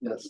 Yes.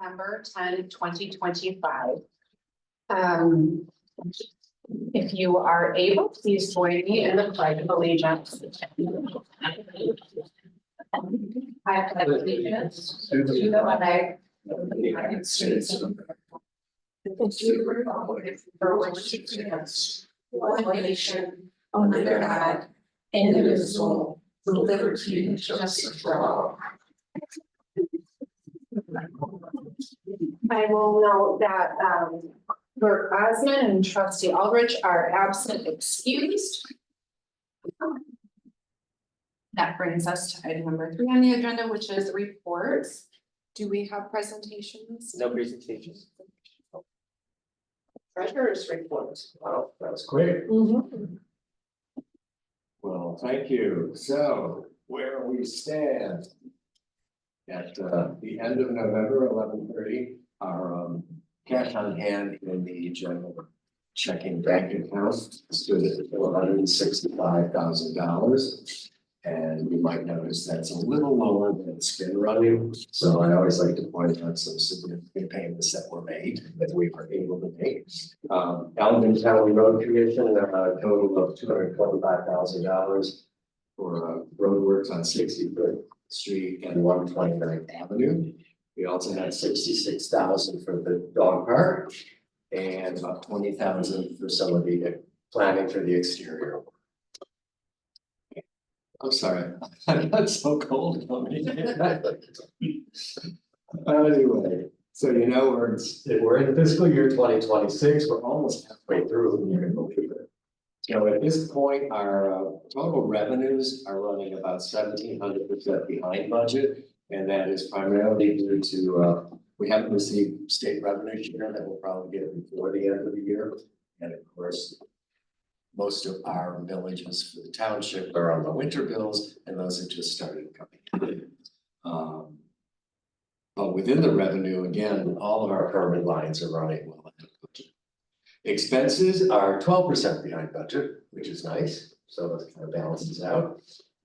September 10, 2025. If you are able, please join me in the pledge of allegiance. I pledge allegiance to the flag of the United States of America, and to the republic for which it stands, one nation, under God, indivisible, with liberty and justice for all. I will note that Clerk Osmond and Trustee Aldrich are absent excused. That brings us to item number 3 on the agenda, which is reports. Do we have presentations? No presentations. Treasurer's report. Wow, that was quick. Well, thank you. So where we stand at the end of November, 11/30, our cash on hand in the general checking bank account stood at $165,000. And you might notice that's a little lower than it's been running. So I always like to point out some significant payments that were made that we were able to make. Alvin County Road Commission, a total of $225,000 for roadworks on 65th Street and 129th Avenue. We also had 66,000 for the dog park and about 20,000 for some of the planning for the exterior. I'm sorry, I got so cold coming in. Anyway, so you know, we're in fiscal year 2026, we're almost halfway through, and you can believe it. So at this point, our total revenues are running about 1,700% behind budget. And that is primarily due to, we haven't received state revenue share that we'll probably get before the end of the year. And of course, most of our villages for the township are on the winter bills, and those have just started coming in. But within the revenue, again, all of our permit lines are running well ahead of budget. Expenses are 12% behind budget, which is nice, so that kind of balances out.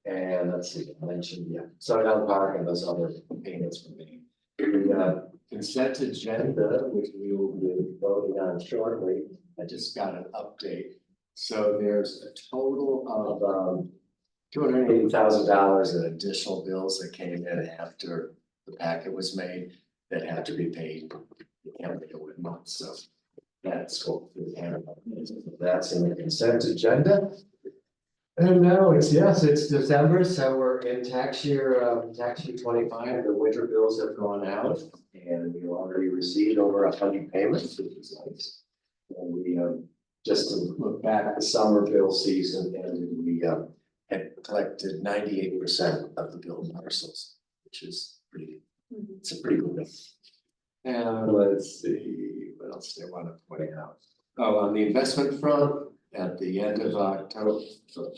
And let's see, I mentioned, Saugatuck Park and those other payments for me. The consent agenda, which we will be voting on shortly, I just got an update. So there's a total of $280,000 in additional bills that came in after the packet was made that had to be paid. You can't make it with months, so that's what we have. That's in the consent agenda. And now it's December, so we're in tax year 25, the winter bills have gone out. And we already received over 100 payments, which is nice. And we, just to look back at the summer bill season, and we, had collected 98% of the bill parcels, which is it's a pretty good thing. And let's see, what else do I want to point out? Oh, on the investment front, at the end of October, so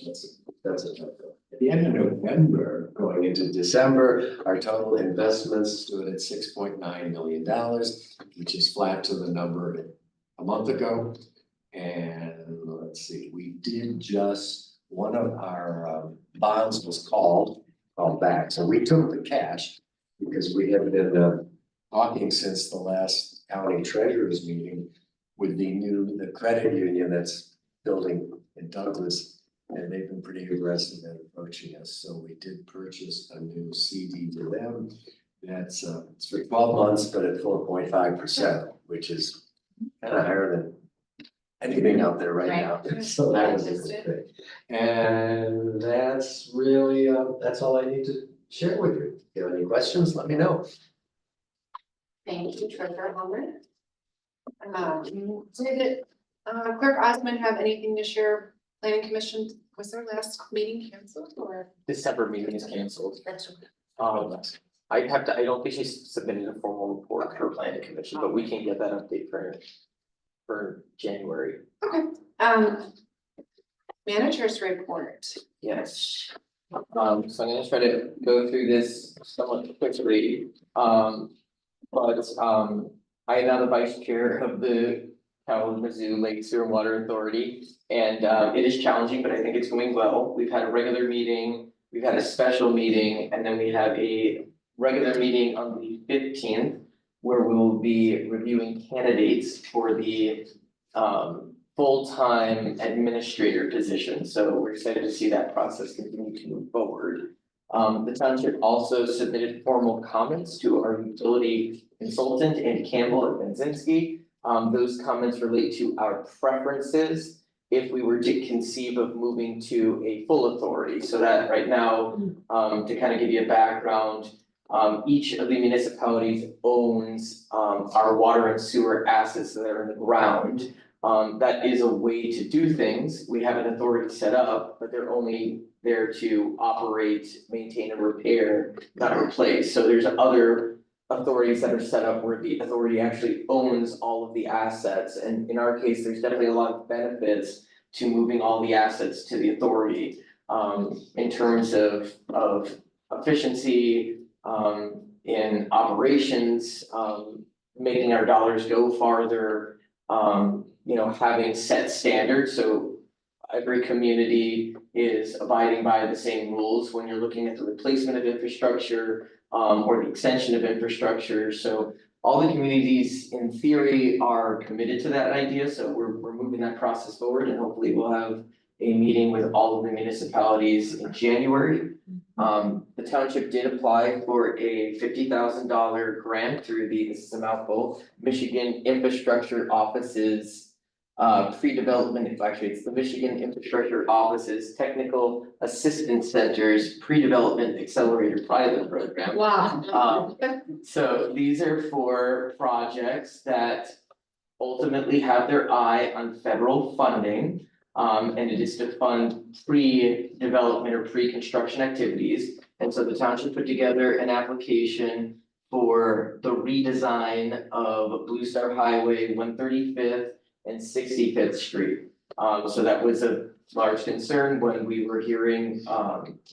that's a tough one. At the end of November, going into December, our total investments stood at $6.9 million, which is flat to the number a month ago. And let's see, we did just, one of our bonds was called back, so we took the cash because we have been talking since the last county treasurer's meeting with the credit union that's building in Douglas, and they've been pretty aggressive at approaching us. So we did purchase a new CD to them. That's it's for 12 months, but at 4.5%, which is kind of higher than anything out there right now. So that was a good thing. And that's really that's all I need to share with you. If you have any questions, let me know. Thank you, Treasurer Homer. So did Clerk Osmond have anything to share? Planning Commission, was their last meeting canceled or? December meeting is canceled. That's okay. I don't think she's submitted a formal report for planning commission, but we can get that update for January. Okay, managers report. Yes. So I'm gonna try to go through this somewhat quickly. But I am now the vice chair of the Kalamazoo Lake Sewer and Water Authority. And it is challenging, but I think it's going well. We've had a regular meeting, we've had a special meeting, and then we have a regular meeting on the 15th, where we'll be reviewing candidates for the full-time administrator position. So we're excited to see that process continue to move forward. The township also submitted formal comments to our utility consultant, Andy Campbell at Benzinski. Those comments relate to our preferences if we were to conceive of moving to a full authority. So that right now, to kind of give you a background, each of the municipalities owns our water and sewer assets that are in the ground. That is a way to do things. We have an authority set up, but they're only there to operate, maintain and repair, not replace. So there's other authorities that are set up where the authority actually owns all of the assets. And in our case, there's definitely a lot of benefits to moving all the assets to the authority, in terms of efficiency, in operations, making our dollars go farther, having set standards. So every community is abiding by the same rules when you're looking at the replacement of infrastructure, or the extension of infrastructure. So all the communities in theory are committed to that idea. So we're moving that process forward, and hopefully we'll have a meeting with all of the municipalities in January. The township did apply for a $50,000 grant through this is a mouthful, Michigan Infrastructure Office's pre-development, actually it's the Michigan Infrastructure Office's Technical Assistance Center's Pre-Development Accelerator Pilot Program. Wow. So these are for projects that ultimately have their eye on federal funding. And it is to fund pre-development or pre-construction activities. And so the township put together an application for the redesign of Blue Star Highway 135th and 65th Street. So that was a large concern when we were hearing,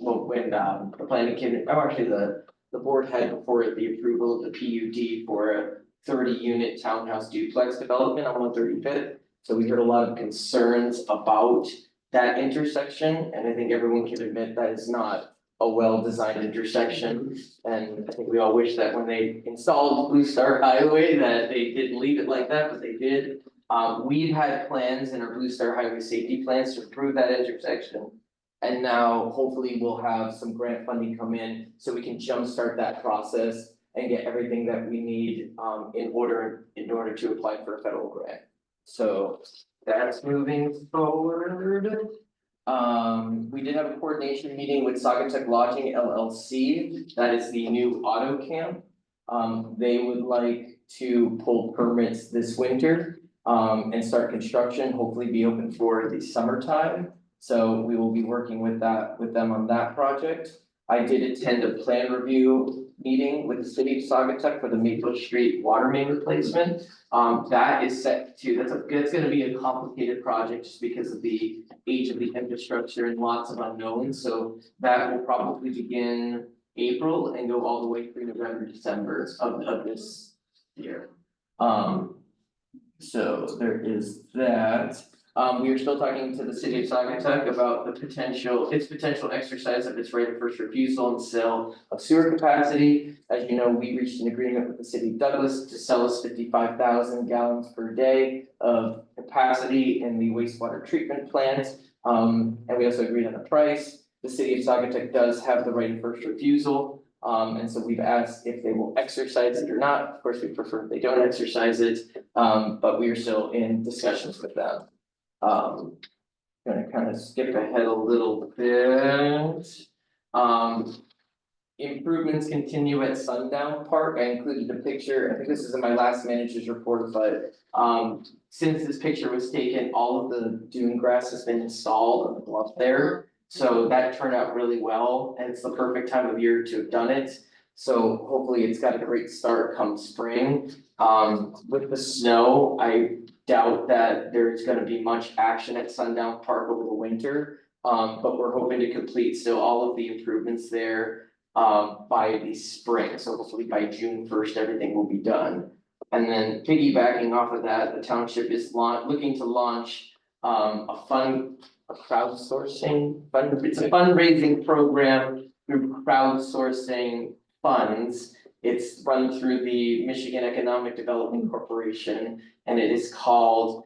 when the planning came, the board had before it the approval of the PUD for a 30-unit townhouse duplex development on 135th. So we heard a lot of concerns about that intersection, and I think everyone can admit that is not a well-designed intersection. And I think we all wish that when they installed Blue Star Highway that they didn't leave it like that, but they did. We've had plans in our Blue Star Highway safety plans to improve that intersection. And now hopefully we'll have some grant funding come in so we can jumpstart that process and get everything that we need in order to apply for a federal grant. So that's moving forward. We did have a coordination meeting with Saugatuck Lodging LLC, that is the new auto camp. They would like to pull permits this winter, and start construction, hopefully be open for the summertime. So we will be working with them on that project. I did attend a plan review meeting with the city of Saugatuck for the Maple Street water main replacement. That is set to, that's gonna be a complicated project just because of the age of the infrastructure and lots of unknowns, so that will probably begin April and go all the way through November, December of this year. So there is that. We are still talking to the city of Saugatuck about its potential exercise of its right of first refusal and sale of sewer capacity. As you know, we reached an agreement with the city of Douglas to sell us 55,000 gallons per day of capacity in the wastewater treatment plant. And we also agreed on a price. The city of Saugatuck does have the right of first refusal. And so we've asked if they will exercise it or not. Of course, we prefer if they don't exercise it, but we are still in discussions with them. Gonna kind of skip ahead a little bit. Improvements continue at Sundown Park. I included a picture, I think this is in my last manager's report, but since this picture was taken, all of the dune grass has been installed on the bluff there. So that turned out really well, and it's the perfect time of year to have done it. So hopefully it's got a great start come spring. With the snow, I doubt that there's gonna be much action at Sundown Park over the winter. But we're hoping to complete still all of the improvements there by the spring, so hopefully by June 1st, everything will be done. And then piggybacking off of that, the township is looking to launch a crowdsourcing it's a fundraising program through crowdsourcing funds. It's run through the Michigan Economic Development Corporation, and it is called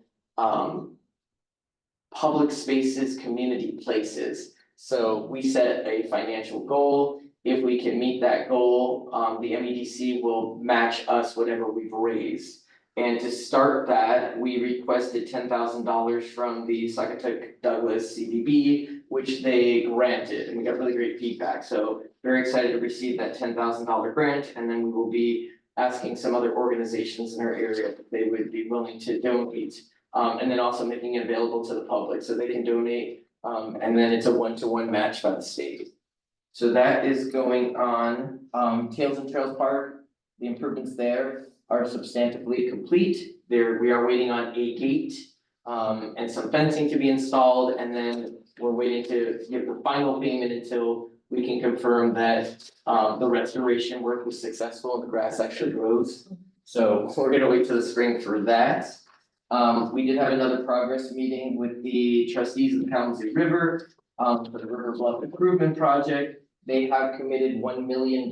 Public Spaces, Community Places. So we set a financial goal. If we can meet that goal, the MEDC will match us whatever we've raised. And to start that, we requested $10,000 from the Saugatuck Douglas CDB, which they granted, and we got really great feedback. So very excited to receive that $10,000 grant, and then we will be asking some other organizations in our area if they would be willing to donate. And then also making it available to the public so they can donate, and then it's a one-to-one match by the state. So that is going on. Tails and Trails Park, the improvements there are substantively complete. We are waiting on a gate, and some fencing to be installed, and then we're waiting to give the final payment until we can confirm that the restoration work was successful and the grass actually grows. So we're gonna wait till the spring for that. We did have another progress meeting with the trustees of the Kalamazoo River for the River Bluff Improvement Project. They have committed $1 million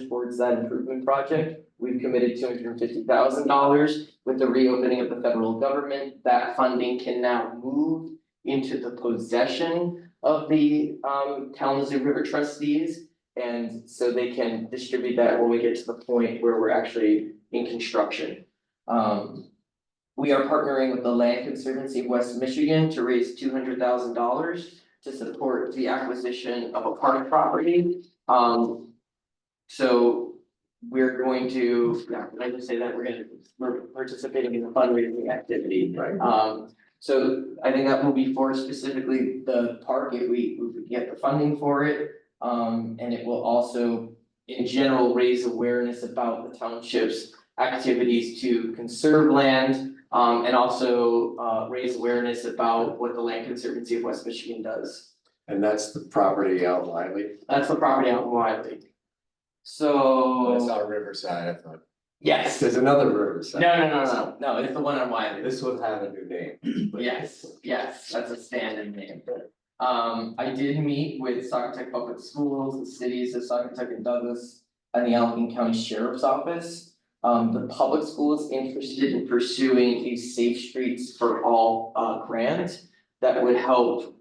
towards that improvement project. We've committed $250,000 with the reopening of the federal government. That funding can now move into the possession of the Kalamazoo River trustees. And so they can distribute that when we get to the point where we're actually in construction. We are partnering with the Land Conservancy of West Michigan to raise $200,000 to support the acquisition of a park property. So we're going to, I just say that we're participating in the fundraising activity. Right. So I think that will be for specifically the park if we get the funding for it. And it will also, in general, raise awareness about the township's activities to conserve land. And also raise awareness about what the Land Conservancy of West Michigan does. And that's the property out in Wiley? That's the property out in Wiley. So. That's our Riverside, I thought. Yes. There's another Riverside. No, it's the one on Wiley. This would have a new name. Yes, that's a stand-in name. I did meet with Saugatuck Public Schools, the cities of Saugatuck and Douglas, and the Allegheny County Sheriff's Office. The public school is interested in pursuing a Safe Streets for All grant that would help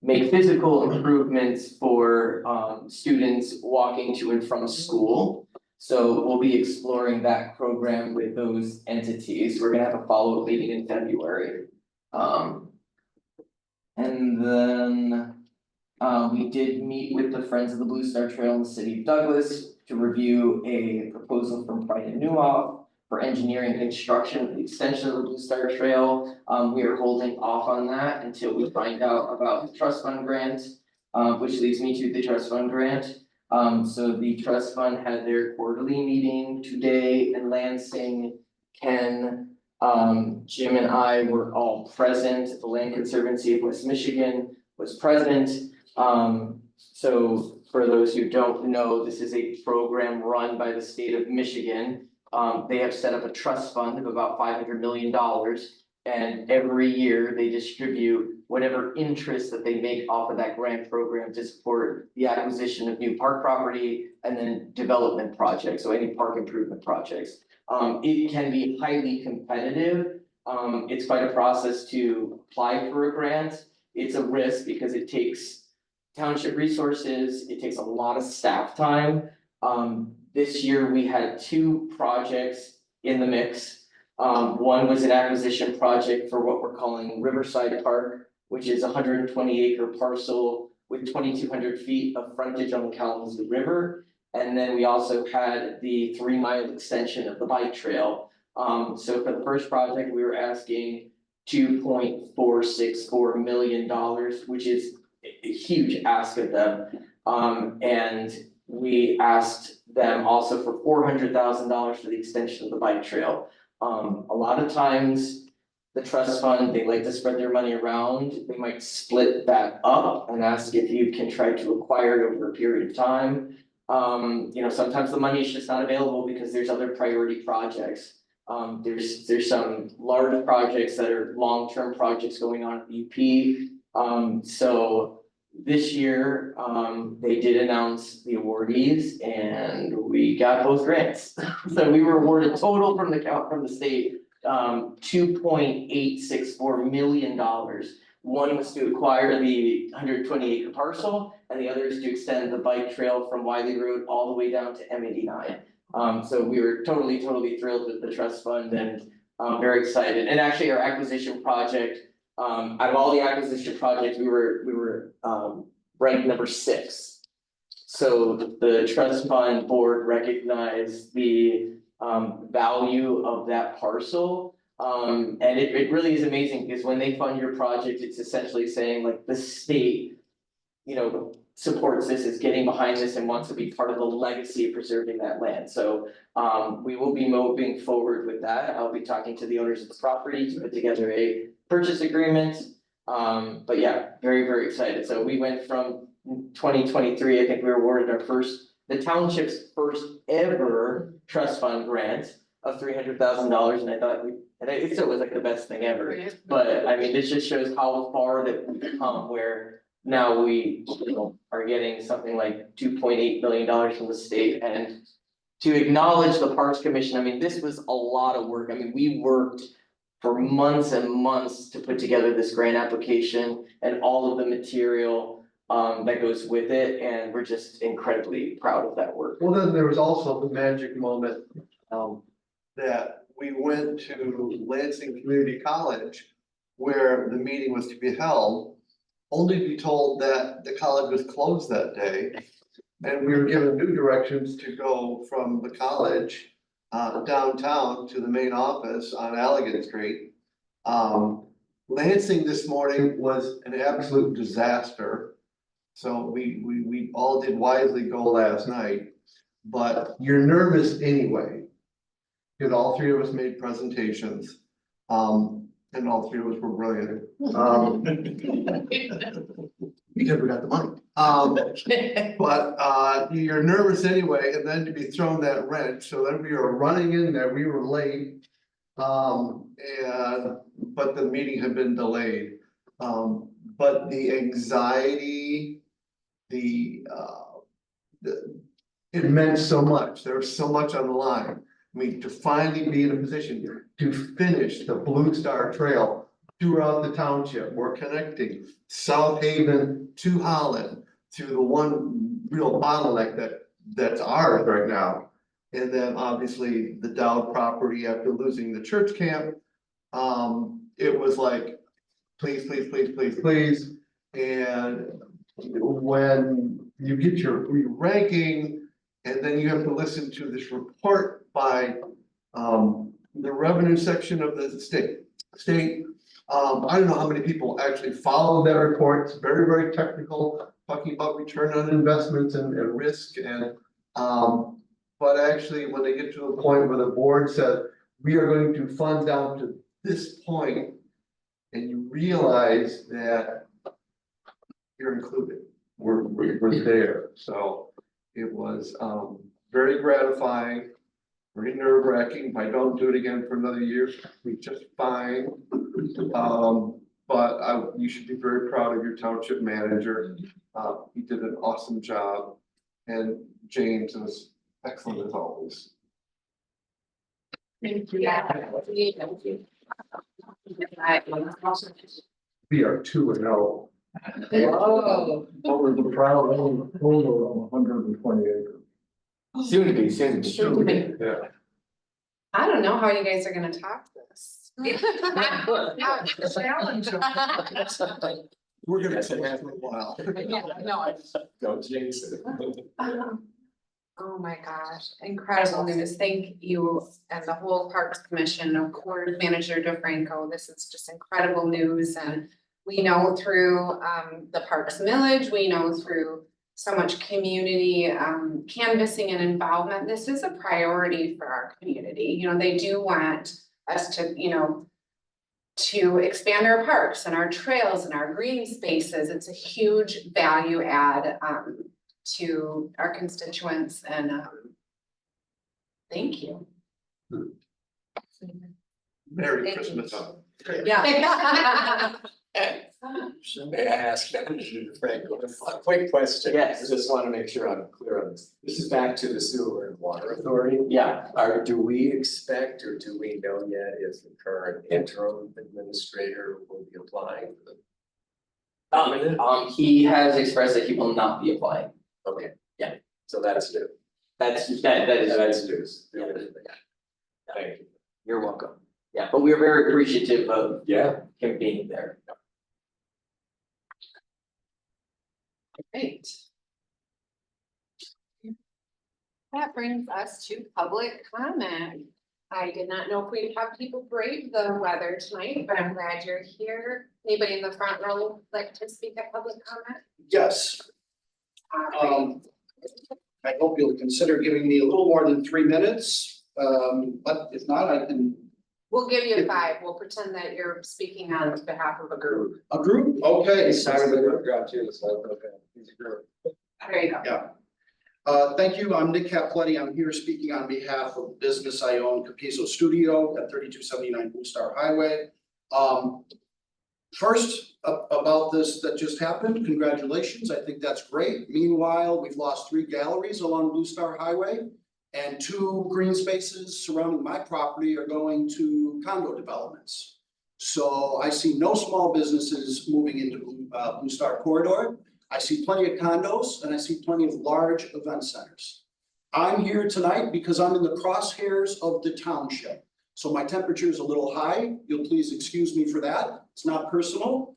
make physical improvements for students walking to and from school. So we'll be exploring that program with those entities. We're gonna have a follow-up meeting in February. And And then we did meet with the Friends of the Blue Star Trail in the city of Douglas to review a proposal from Pride and Newhoff for engineering and construction of the extension of the Blue Star Trail. We are holding off on that until we find out about the trust fund grant, which leads me to the trust fund grant. So the trust fund had their quarterly meeting today in Lansing. Ken, Jim and I were all present. The Land Conservancy of West Michigan was present. So for those who don't know, this is a program run by the state of Michigan. They have set up a trust fund of about $500 million. And every year they distribute whatever interest that they make off of that grant program to support the acquisition of new park property and then development projects, so any park improvement projects. It can be highly competitive. It's quite a process to apply for a grant. It's a risk because it takes township resources, it takes a lot of staff time. This year we had 2 projects in the mix. One was an acquisition project for what we're calling Riverside Park, which is a 120-acre parcel with 2,200 feet of frontage on the Kalamazoo River. And then we also had the 3-mile extension of the bike trail. So for the first project, we were asking $2.464 million, which is a huge ask of them. And we asked them also for $400,000 for the extension of the bike trail. A lot of times, the trust fund, they like to spread their money around. They might split that up and ask if you can try to acquire it over a period of time. Sometimes the money is just not available because there's other priority projects. There's some large projects that are long-term projects going on at the UP. So this year, they did announce the awardees and we got both grants. So we were awarded total from the state, $2.864 million. One was to acquire the 120-acre parcel and the other is to extend the bike trail from Wiley Road all the way down to M89. So we were totally thrilled with the trust fund and very excited. And actually our acquisition project, out of all the acquisition projects, we were ranked number 6. So the trust fund board recognized the value of that parcel. And it really is amazing because when they fund your project, it's essentially saying like the state, supports this, is getting behind this and wants to be part of the legacy of preserving that land. So we will be moving forward with that. I'll be talking to the owners of the property to put together a purchase agreement. But yeah, very excited. So we went from 2023, I think we were awarded the township's first ever trust fund grant of $300,000, and I thought it still was like the best thing ever. But I mean, this just shows how far that we've come, where now we are getting something like $2.8 million from the state. And to acknowledge the Parks Commission, I mean, this was a lot of work. I mean, we worked for months and months to put together this grant application and all of the material that goes with it, and we're just incredibly proud of that work. Well, then there was also the magic moment that we went to Lansing Community College where the meeting was to be held, only to be told that the college was closed that day. And we were given new directions to go from the college downtown to the main office on Allegan Street. Lansing this morning was an absolute disaster. So we all did wisely go last night, but you're nervous anyway. Because all 3 of us made presentations, and all 3 of us were brilliant. Because we got the money. But you're nervous anyway, and then to be thrown that wrench, so then we were running in there, we were late. But the meeting had been delayed. But the anxiety, it meant so much. There was so much on the line. I mean, to finally be in a position to finish the Blue Star Trail throughout the township. We're connecting South Haven to Holland to the one real bottleneck that's ours right now. And then obviously the Dowd property after losing the church camp. It was like, please. And when you get your ranking, and then you have to listen to this report by the revenue section of the state. I don't know how many people actually follow that report. It's very, very technical, talking about return on investments and risk and but actually, when they get to a point where the board says, we are going to fund down to this point, and you realize that you're included, we're there, so it was very gratifying, very nerve wracking. If I don't do it again for another year, it'll be just fine. But you should be very proud of your township manager. He did an awesome job, and James was excellent as always. Thank you. Yeah. We are 2-0. Oh. Over the proud total of 120 acres. Soon to be, soon. Soon to be. Yeah. I don't know how you guys are gonna top this. We're gonna take that for a while. Yeah, no, I just. Don't jinx it. Oh my gosh, incredible news. Thank you and the whole Parks Commission, of course, Manager DeFranco. This is just incredible news, and we know through the Parks Millage, we know through so much community canvassing and involvement, this is a priority for our community. You know, they do want us to, you know, to expand our parks and our trails and our green spaces. It's a huge value add to our constituents, and thank you. Merry Thank you. Christmas. Yeah. May I ask Manager Franco a quick question? Yes. I just want to make sure I'm clear on this. This is back to the Sewer and Water Authority. Yeah, Do we expect or do we know yet if the current interim administrator will be applying for the? he has expressed that he will not be applying. Okay. Yeah. So that's new. That is. That's news. Yeah. Thank you. You're welcome. Yeah, but we are very appreciative of Yeah. him being there. Great. That brings us to public comment. I did not know if we'd have people brave the weather tonight, but I'm glad you're here. Anybody in the front row like to speak at public comment? Yes, I hope you'll consider giving me a little more than 3 minutes, but if not, I can. We'll give you 5. We'll pretend that you're speaking on behalf of a group. A group, okay. Got you, so, okay. Easy group. There you go. Yeah. Thank you, I'm Nick Capletti, I'm here speaking on behalf of the business I own, Capizo Studio at 3279 Blue Star Highway. First, about this that just happened, congratulations, I think that's great. Meanwhile, we've lost 3 galleries along Blue Star Highway, and 2 green spaces surrounding my property are going to condo developments. So I see no small businesses moving into Blue Star Corridor. I see plenty of condos and I see plenty of large event centers. I'm here tonight because I'm in the crosshairs of the township. So my temperature is a little high. You'll please excuse me for that. It's not personal.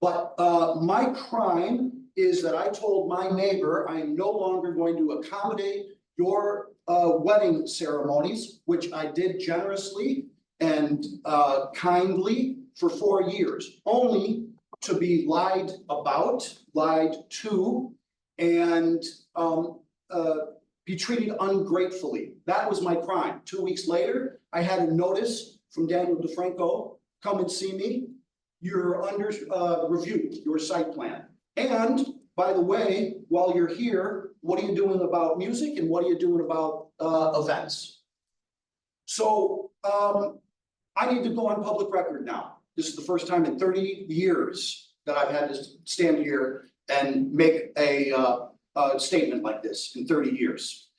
But my crime is that I told my neighbor I am no longer going to accommodate your wedding ceremonies, which I did generously and kindly for 4 years, only to be lied about, lied to, and be treated ungratefully. That was my crime. 2 weeks later, I had a notice from Daniel DeFranco, come and see me. You're under review, your site plan. And by the way, while you're here, what are you doing about music and what are you doing about events? So I need to go on public record now. This is the first time in 30 years that I've had to stand here and make a statement like this in 30 years.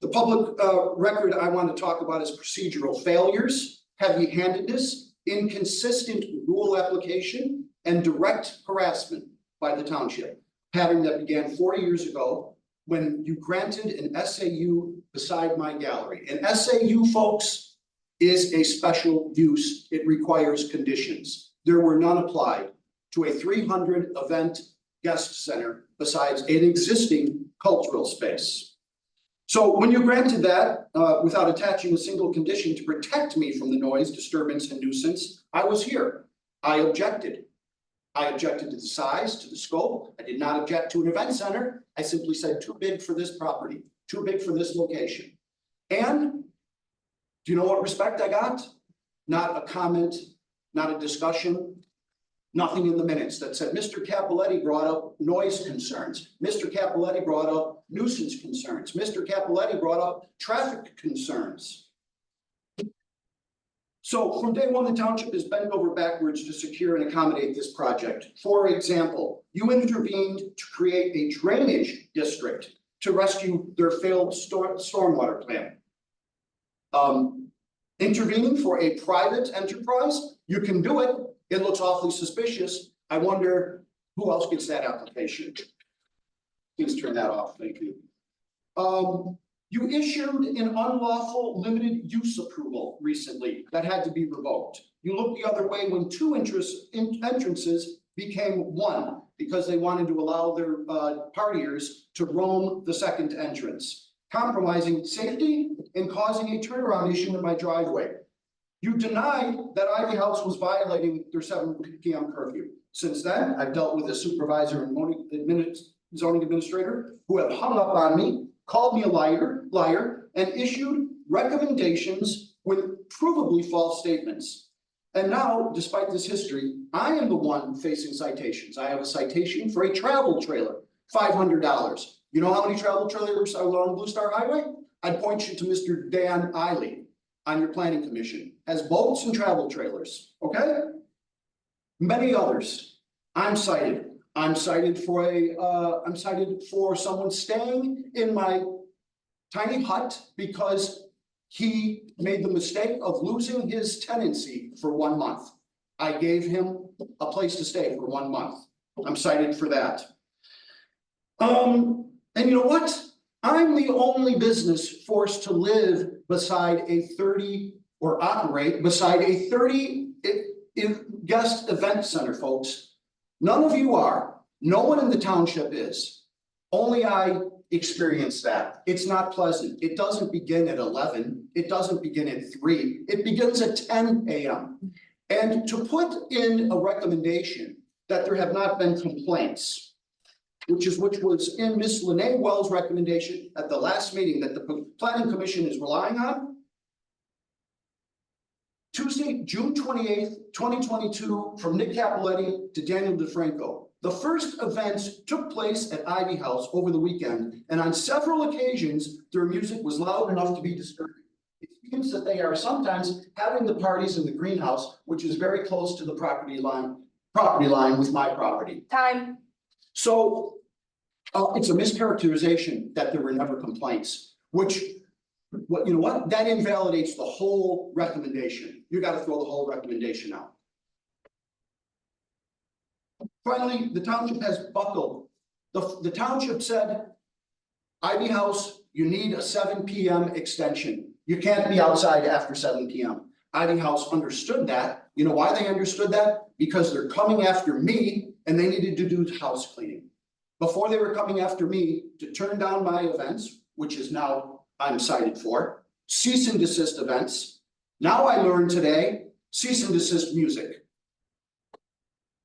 The public record I want to talk about is procedural failures, heavy-handedness, inconsistent rule application, and direct harassment by the township. Pattern that began 4 years ago when you granted an SAU beside my gallery. An SAU, folks, is a special use. It requires conditions. There were none applied. to a 300 event guest center besides an existing cultural space. So when you granted that, without attaching a single condition to protect me from the noise, disturbance, and nuisance, I was here. I objected. I objected to the size, to the scope. I did not object to an event center. I simply said too big for this property, too big for this location. And do you know what respect I got? Not a comment, not a discussion, nothing in the minutes that said, Mr. Capoletti brought up noise concerns. Mr. Capoletti brought up nuisance concerns. Mr. Capoletti brought up traffic concerns. So from day one, the township has bent over backwards to secure and accommodate this project. For example, you intervened to create a drainage district to rescue their failed stormwater plan. Intervening for a private enterprise, you can do it. It looks awfully suspicious. I wonder who else gets that application. Please turn that off, thank you. You issued an unlawful limited use approval recently that had to be revoked. You looked the other way when two entrances became one because they wanted to allow their partiers to roam the second entrance, compromising safety and causing a turnaround issue in my driveway. You denied that Ivy House was violating their 7 p.m. curfew. Since then, I've dealt with a supervisor and zoning administrator who have hung up on me, called me a liar, and issued recommendations with provably false statements. And now, despite this history, I am the one facing citations. I have a citation for a travel trailer, $500. You know how many travel trailers are on Blue Star Highway? I'd point you to Mr. Dan Eiley on your planning commission, has boats and travel trailers, okay? Many others. I'm cited. I'm cited for someone staying in my tiny hut because he made the mistake of losing his tenancy for 1 month. I gave him a place to stay for 1 month. I'm cited for that. And you know what? I'm the only business forced to live beside a 30 or operate beside a 30 guest event center, folks. None of you are. No one in the township is. Only I experienced that. It's not pleasant. It doesn't begin at 11. It doesn't begin at 3. It begins at 10 a.m. And to put in a recommendation that there have not been complaints, which was in Miss Lene Wells' recommendation at the last meeting that the planning commission is relying on. Tuesday, June 28th, 2022, from Nick Capoletti to Daniel DeFranco. The first events took place at Ivy House over the weekend, and on several occasions, their music was loud enough to be disturbing. It seems that they are sometimes having the parties in the greenhouse, which is very close to the property line with my property. Time. So it's a mischaracterization that there were never complaints, which, you know what, that invalidates the whole recommendation. You got to throw the whole recommendation out. Finally, the township has buckled. The township said, Ivy House, you need a 7 p.m. extension. You can't be outside after 7 p.m. Ivy House understood that. You know why they understood that? Because they're coming after me and they needed to do house cleaning. Before they were coming after me to turn down my events, which is now I'm cited for, cease and desist events. Now I learned today, cease and desist music.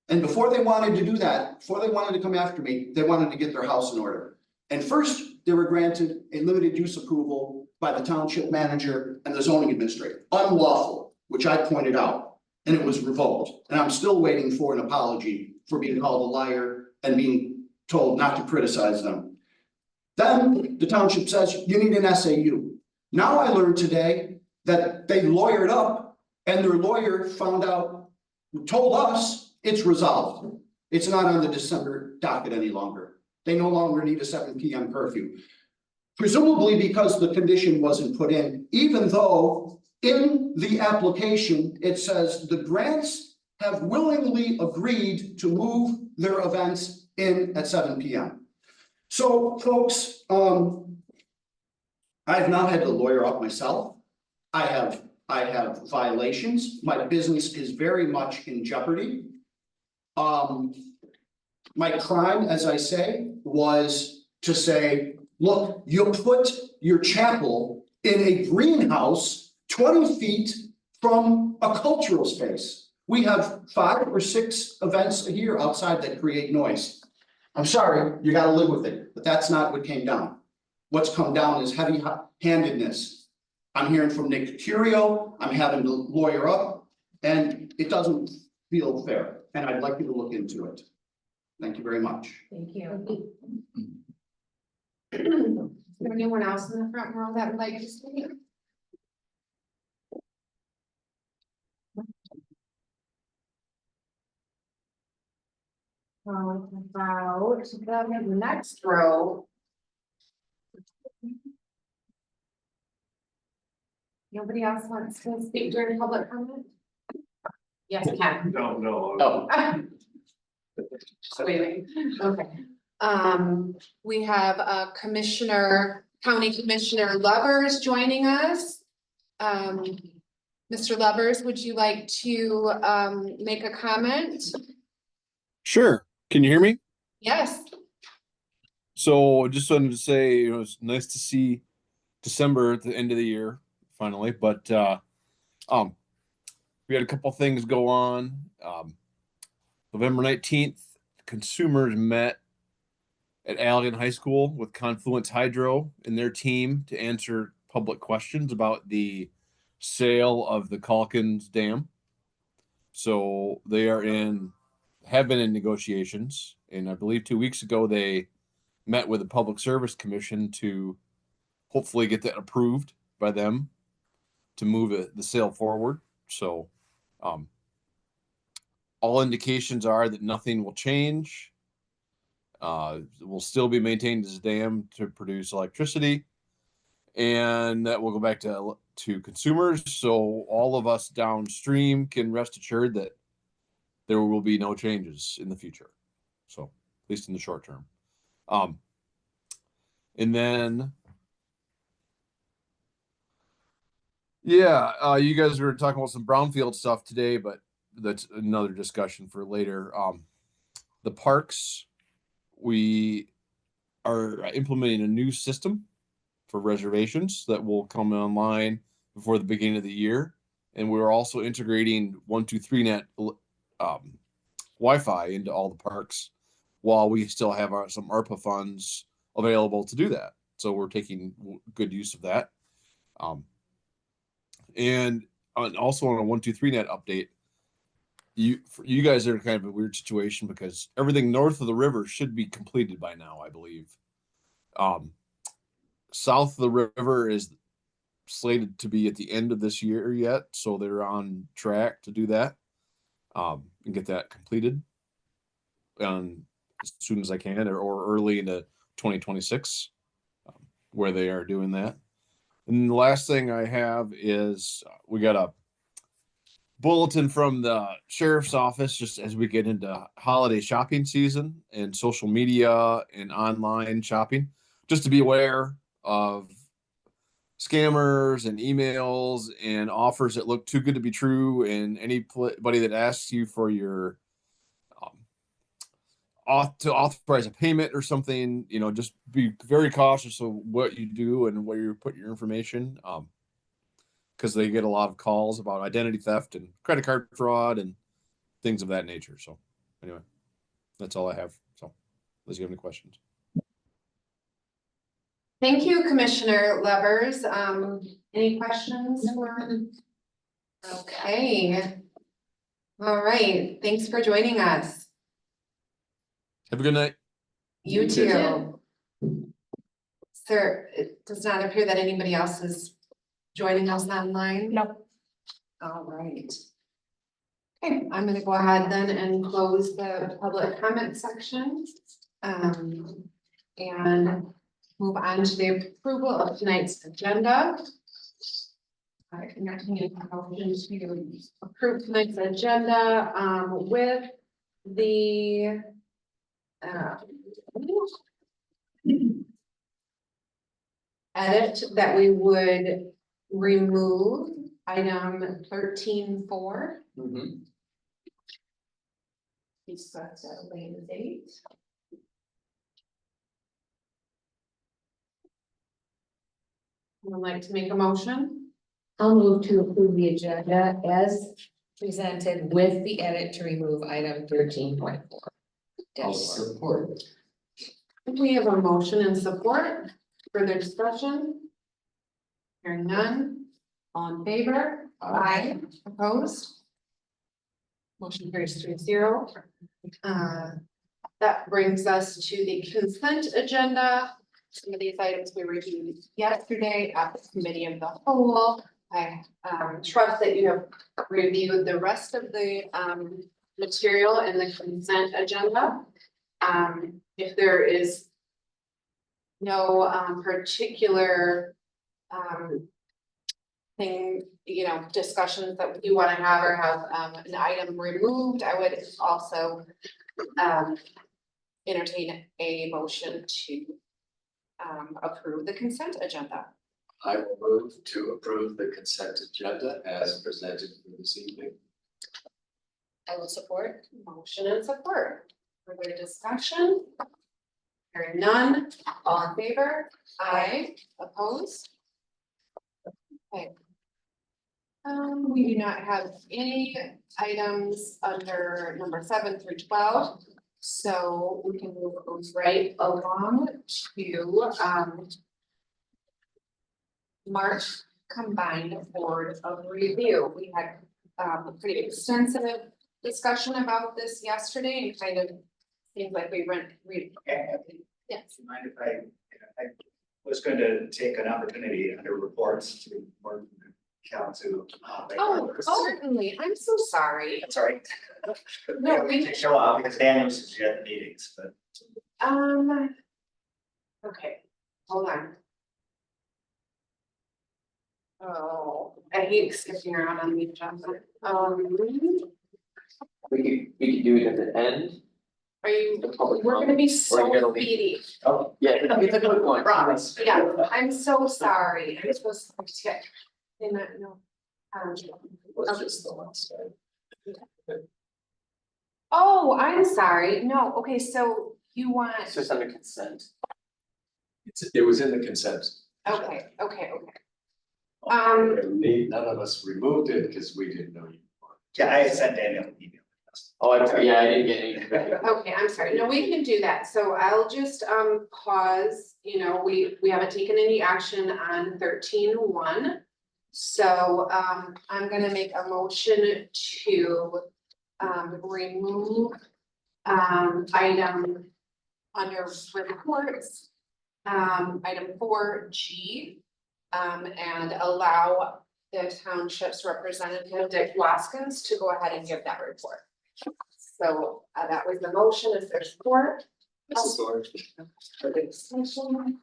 And before they wanted to do that, before they wanted to come after me, they wanted to get their house in order. And first, they were granted a limited use approval by the township manager and the zoning administrator, unlawful, which I pointed out, and it was revoked. And I'm still waiting for an apology for being called a liar and being told not to criticize them. Then the township says, you need an SAU. Now I learned today that they lawyered up and their lawyer told us it's resolved. It's not on the December docket any longer. They no longer need a 7 p.m. curfew. Presumably because the condition wasn't put in, even though in the application, it says the grants have willingly agreed to move their events in at 7 p.m. So folks, I have now had to lawyer up myself. I have violations. My business is very much in jeopardy. My crime, as I say, was to say, look, you put your chapel in a greenhouse 20 feet from a cultural space. We have 5 or 6 events a year outside that create noise. I'm sorry, you gotta live with it, but that's not what came down. What's come down is heavy-handedness. I'm hearing from Nick Curio, I'm having to lawyer up, and it doesn't feel fair, and I'd like you to look into it. Thank you very much. Thank you. Is there anyone else in the front row that would like to speak? About the next row. Nobody else wants to speak during public comment? Yes, Ken. No. Oh, Waiting, okay. We have County Commissioner Lovers joining us. Mr. Lovers, would you like to make a comment? Sure. Can you hear me? Yes, So just wanted to say, it's nice to see December at the end of the year finally, but we had a couple things go on. November 19th, consumers met at Allegan High School with Confluence Hydro and their team to answer public questions about the sale of the Calkins Dam. So they have been in negotiations, and I believe 2 weeks ago they met with the Public Service Commission to hopefully get that approved by them to move the sale forward. So all indications are that nothing will change. Will still be maintained as a dam to produce electricity, and that will go back to consumers. So all of us downstream can rest assured that there will be no changes in the future. So at least in the short term. And then, yeah, you guys were talking about some brownfield stuff today, but that's another discussion for later. The parks, we are implementing a new system for reservations that will come online before the beginning of the year. And we're also integrating 123net Wi-Fi into all the parks while we still have some ARPA funds available to do that. So we're taking good use of that. And also on a 123net update, you guys are kind of a weird situation because everything north of the river should be completed by now, I believe. South of the river is slated to be at the end of this year yet, so they're on track to do that and get that completed as soon as I can, or early into 2026, where they are doing that. And the last thing I have is we got a bulletin from the sheriff's office just as we get into holiday shopping season and social media and online shopping, just to be aware of scammers and emails and offers that look too good to be true, and anybody that asks you for your to authorize a payment or something, just be very cautious of what you do and where you put your information, because they get a lot of calls about identity theft and credit card fraud and things of that nature. So anyway, that's all I have. So unless you have any questions. thank you, Commissioner Lovers. Any questions? Okay. All right, thanks for joining us. Have a good night. You too. Sir, it does not appear that anybody else is joining us online. No. All right. Okay, I'm gonna go ahead then and close the public comment section. And move on to the approval of tonight's agenda. I can recommend a motion to approve tonight's agenda with the edit that we would remove item 13.4. discuss at a later date. Would like to make a motion? I'll move to approve the agenda as presented with the edit to remove item 13.4. I'll support. We have a motion and support. Further discussion? Hearing none. All in favor? Aye. Opposed? Motion carries 3-0. That brings us to the consent agenda. Some of these items we reviewed yesterday at the committee of the whole. I trust that you have reviewed the rest of the material in the consent agenda. If there is no particular thing, discussions that you want to have or have an item removed, I would also entertain a motion to approve the consent agenda. I will move to approve the consent agenda as presented for this evening. I will support. Motion and support. Further discussion? Hearing none. All in favor? Aye. Opposed? Okay. We do not have any items under number 7 through 12. So we can move right along to March combined board of review. We had a pretty extensive discussion about this yesterday and kind of seems like we went. Yes. Mind if I was going to take an opportunity under reports to work count to. Oh, certainly. I'm so sorry. Sorry. No, We can show up because Daniel was at the meetings, but. Okay, hold on. Oh, I hate skipping around on the agenda. We could do it at the end. Are you, The public we're gonna comment, be or so you gotta leave. speedy. Oh, yeah, it's a good one. Promise. Yeah, I'm so sorry. I'm supposed to get. No. Was just the last time. Oh, I'm sorry. No, okay, so you want, It's just under consent. It was in the consent. okay. None of us removed it because we didn't know you. Yeah, I sent Daniel an email. Oh, I didn't get any. Okay, I'm sorry. No, we can do that. So I'll just pause, we haven't taken any action on 13.1. So I'm gonna make a motion to remove item under reports, item 4G, and allow the township's representative Dick Waskins to go ahead and give that report. So that was the motion. Is there support? Support. Further discussion?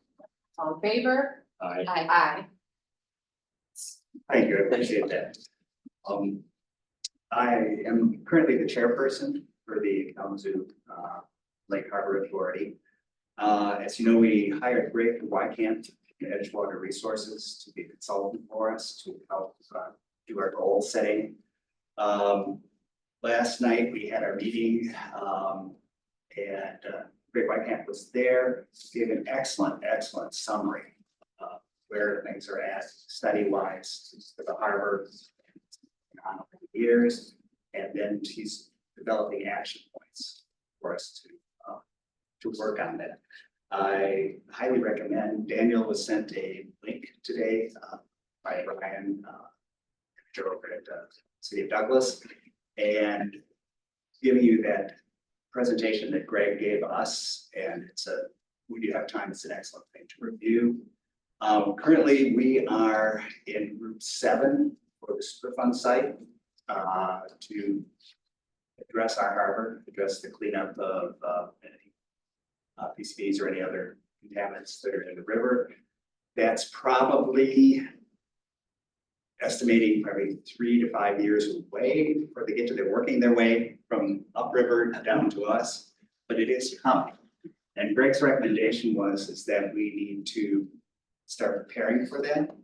All in favor? Aye. Aye. Thank you, I appreciate that. I am currently the chairperson for the Kalamazoo Lake Harbor Authority. As you know, we hired Greg Wycamp in Edgewater Resources to be a consultant for us to help do our goal setting. Last night we had our meeting and Greg Wycamp was there, gave an excellent summary of where things are at study-wise for the harbor over the years, and then he's developing action points for us to work on that. I highly recommend. Daniel was sent a link today by Brian over at City of Douglas, and giving you that presentation that Greg gave us, and we do have time, it's an excellent thing to review. Currently, we are in Route 7 for the Superfund site to address our harbor, address the cleanup of any PCBs or any other contaminants that are in the river. That's probably estimating probably 3 to 5 years away before they get to working their way from upriver down to us, but it is coming. And Greg's recommendation is that we need to start preparing for that.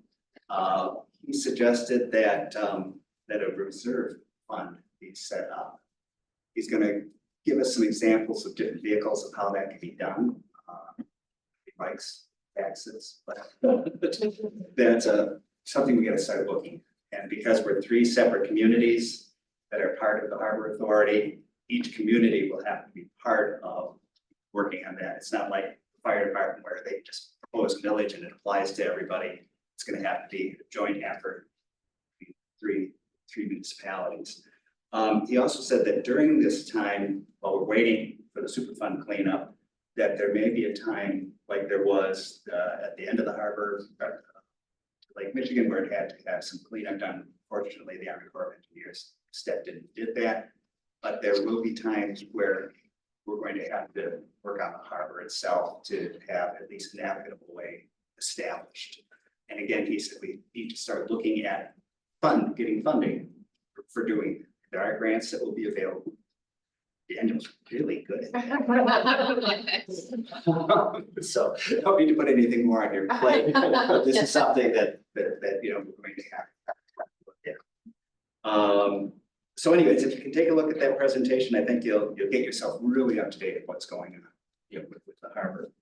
He suggested that a reserve fund be set up. He's going to give us some examples of different vehicles of how that can be done. Bikes, taxes, but that's something we gotta start looking. And because we're 3 separate communities that are part of the Harbor Authority, each community will have to be part of working on that. It's not like the fire department where they just propose a village and it applies to everybody. It's gonna have to be a joint effort. Three municipalities. He also said that during this time, while we're waiting for the Superfund cleanup, that there may be a time like there was at the end of the harbor, Lake Michigan, where it had to have some cleanup done. Fortunately, the Army Corps of Engineers stepped in and did that. But there will be times where we're going to have to work on the harbor itself to have at least a navigable way established. And again, he said we need to start looking at getting funding for doing. There are grants that will be available. The end was really good. So don't need to put anything more on your plate, but this is something that you know, we're going to have to look at. So anyways, if you can take a look at that presentation, I think you'll get yourself really up to date with what's going on, you know, with the harbor.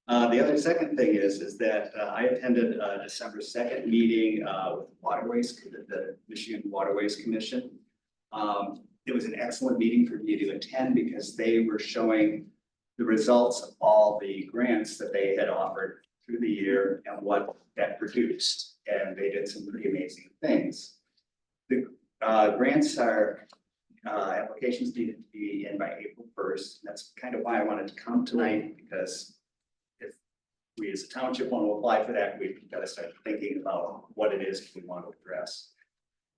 The other second thing is that I attended a December 2nd meeting with Waterways, the Michigan Waterways Commission. It was an excellent meeting for me to attend because they were showing the results of all the grants that they had offered through the year and what that produced. And they did some pretty amazing things. The grants are, applications needed to be in by April 1st. That's kind of why I wanted to come tonight, because if we as a township want to apply for that, we've got to start thinking about what it is we want to address.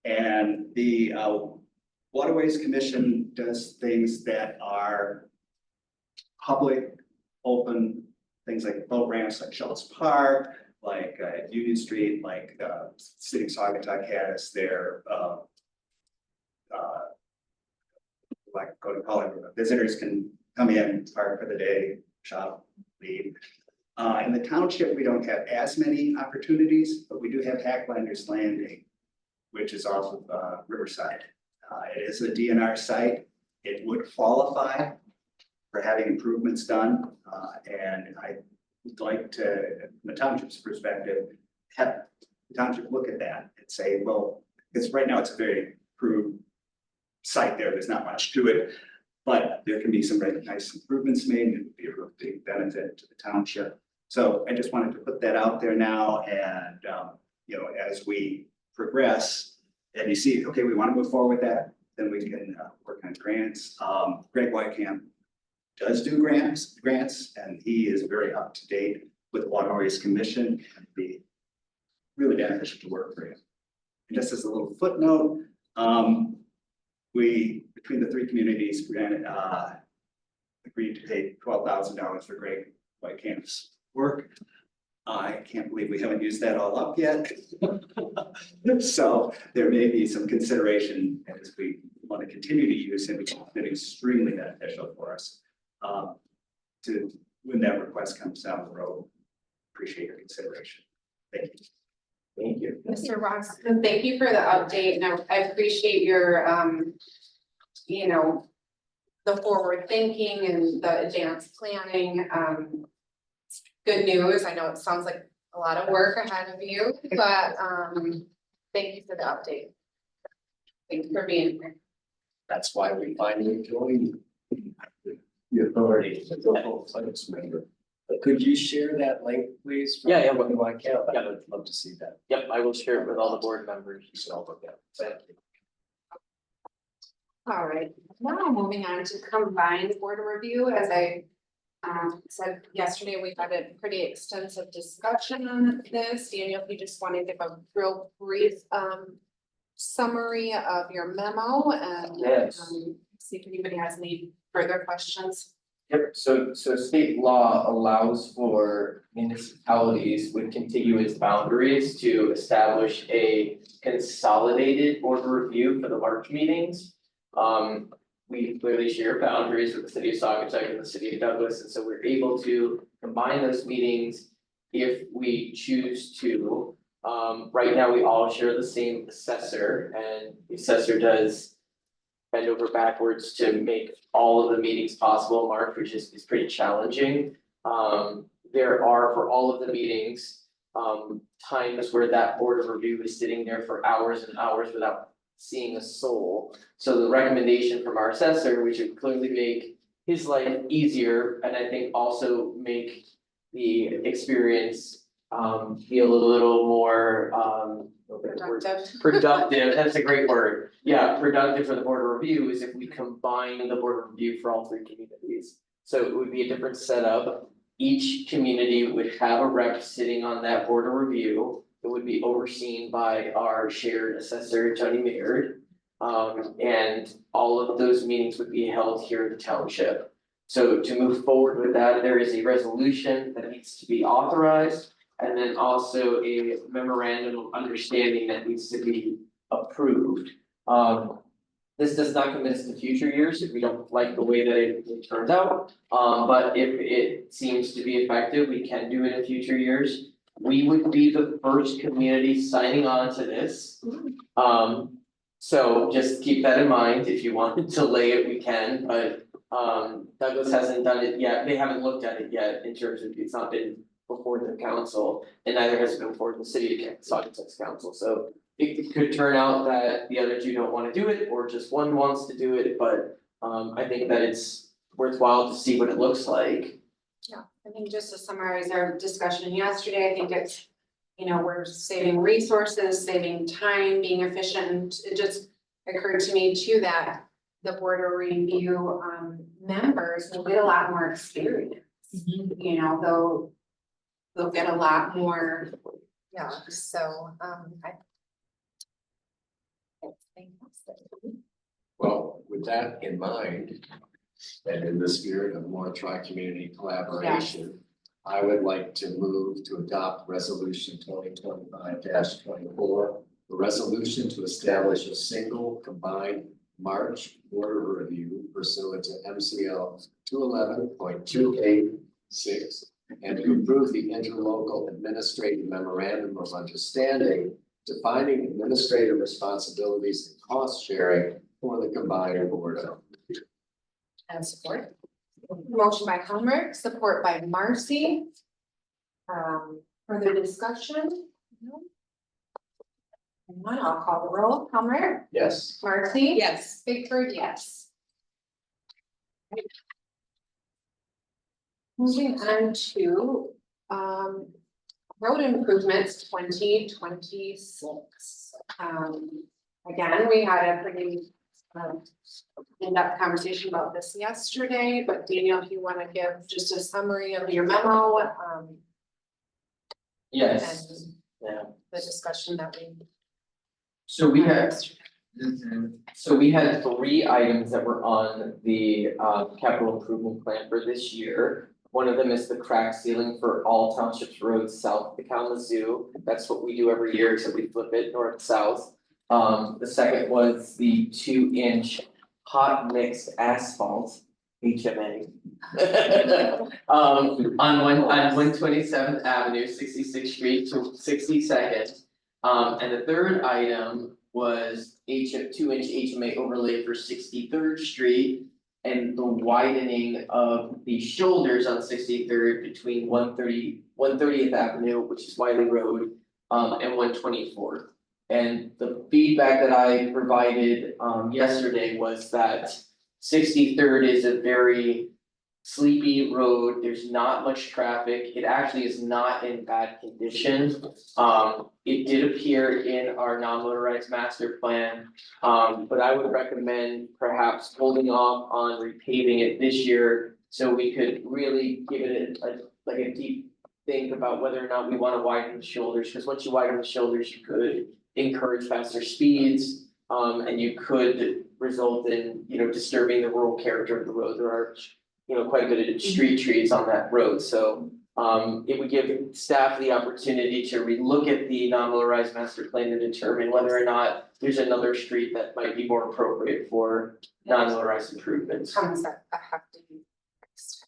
And the Waterways Commission does things that are public, open, things like boat ramps, like Schultz Park, like Union Street, like City of Saugatuck has their like go to college, visitors can come in, park for the day, shop, leave. In the township, we don't have as many opportunities, but we do have Hacklander's Landing, which is off of Riverside. It is a DNR site. It would qualify for having improvements done. And I would like to, from the township's perspective, have the township look at that and say, well, because right now it's a very crude site there. There's not much to it, but there can be some very nice improvements made and it would be a real big benefit to the township. So I just wanted to put that out there now. And, you know, as we progress, and you see, okay, we want to move forward with that, then we can work on grants. Greg Whitecamp does do grants, and he is very up to date with the Waterways Commission and be really beneficial to work for him. And just as a little footnote, we, between the 3 communities, we agreed to pay $12,000 for Greg Whitecamp's work. I can't believe we haven't used that all up yet. So there may be some consideration as we want to continue to use him, which has been extremely beneficial for us. To when that request comes down the road, appreciate your consideration. Thank you. Thank you. Mr. Ross, thank you for the update, and I appreciate your, you know, the forward thinking and the advanced planning. Good news. I know it sounds like a lot of work ahead of you, but thank you for the update. Thanks for being here. That's why we finally joined the authority. But could you share that link, please? from Yeah. my account? I would love to see that. Yep, I will share it with all the board members. So, okay, thank you. All right, now moving on to combined board review. As I said yesterday, we had a pretty extensive discussion on this. Daniel, if you just want to give a real brief summary of your memo and Yes. see if anybody has any further questions. Yep, so state law allows for municipalities with contiguous boundaries to establish a consolidated board review for the March meetings. We clearly share boundaries with the city of Saugatuck and the city of Douglas, and so we're able to combine those meetings if we choose to. Right now, we all share the same assessor, and the assessor does bend over backwards to make all of the meetings possible, March, which is pretty challenging. There are, for all of the meetings, times where that board of review is sitting there for hours and hours without seeing a soul. So the recommendation from our assessor, which would clearly make his life easier, and I think also make the experience be a little more productive, that's a great word. Yeah, productive for the board of review is if we combine the board of review for all three communities. So it would be a different setup. Each community would have a rep sitting on that board of review. It would be overseen by our shared assessor, Tony Maynard. And all of those meetings would be held here at the township. So to move forward with that, there is a resolution that needs to be authorized. And then also a memorandum of understanding that needs to be approved. This does not commit us to future years if we don't like the way that it turns out. But if it seems to be effective, we can do it in future years. We would be the first community signing on to this. So just keep that in mind. If you want to delay it, we can, but Douglas hasn't done it yet. They haven't looked at it yet in terms of, it's not been before the council, and neither has it been before the city of Saugatuck Council. So it could turn out that the other two don't want to do it, or just one wants to do it, but I think that it's worthwhile to see what it looks like. Yeah, I think just to summarize our discussion yesterday, I think it's, you know, we're saving resources, saving time, being efficient. It just occurred to me too that the board of review members will get a lot more experience. You know, they'll get a lot more, yeah, so it's fantastic. Well, with that in mind, and in the spirit of more tri-community collaboration, I would like to move to adopt resolution 2025-24. A resolution to establish a single combined March board review pursuant to MCL 211.286 and to approve the interlocal administrative memorandum of understanding defining administrative responsibilities and cost sharing for the combined board of. And support. Motion by Helmer, support by Marcy. Further discussion? No. None, I'll call the roll. Helmer, Yes. Marcy. Yes. Bickford, yes. Moving on to road improvements 2026. Again, we had a pretty in-depth conversation about this yesterday, but Daniel, if you want to give just a summary of your memo, Yes, and yeah. the discussion that we. So we had, so we had 3 items that were on the capital improvement plan for this year. One of them is the crack ceiling for all townships roads south of the Kalamazoo. That's what we do every year, so we flip it north south. The second was the 2-inch hot mix asphalt, HMA. On 127th Avenue, 66th Street to 62nd. And the third item was 2-inch HMA overlay for 63rd Street. And the widening of the shoulders on 63rd between 130th Avenue, which is Wiley Road, and 124th. And the feedback that I provided yesterday was that 63rd is a very sleepy road. There's not much traffic. It actually is not in bad condition. It did appear in our non-motorized master plan. But I would recommend perhaps holding off on repaving it this year. So we could really give it a deep think about whether or not we want to widen the shoulders. Because once you widen the shoulders, you could encourage faster speeds. And you could result in, disturbing the rural character of the road. There are quite a bit of street trees on that road, so it would give staff the opportunity to relook at the non-motorized master plan to determine whether or not there's another street that might be more appropriate for non-motorized improvements. Comes at a hefty price.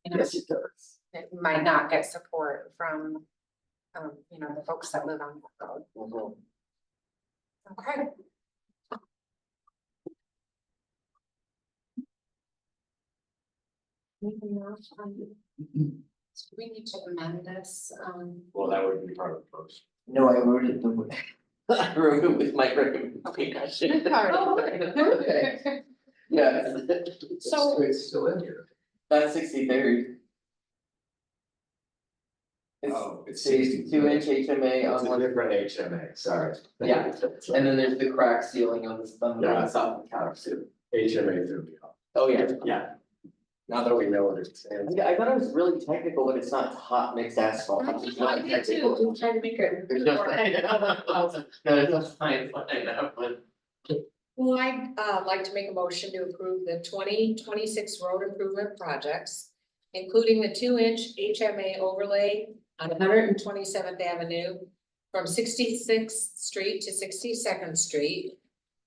Yes, it does. It might not get support from, the folks that live on that road. Mhm. Okay. Anything else on- We need to amend this, Well, that would be part of the motion. No, I wrote it the way. I wrote it with my recommendation. Okay. Yeah. So- It's still in here. That's 63rd. Oh, it's It's 62 2-inch HMA It's on a one, different HMA, sorry. Yeah. and then there's the crack ceiling on the Yeah. north side of the couch too. HMA threw me off. Oh, yeah. Yeah. Now that we know what it stands. I thought it was really technical, but it's not hot mixed asphalt. It's not technical. I'm trying to make it. There's no, no, there's no science behind that, but. Well, I'd like to make a motion to approve the 2026 road improvement projects, including the 2-inch HMA overlay on 127th Avenue from 66th Street to 62nd Street,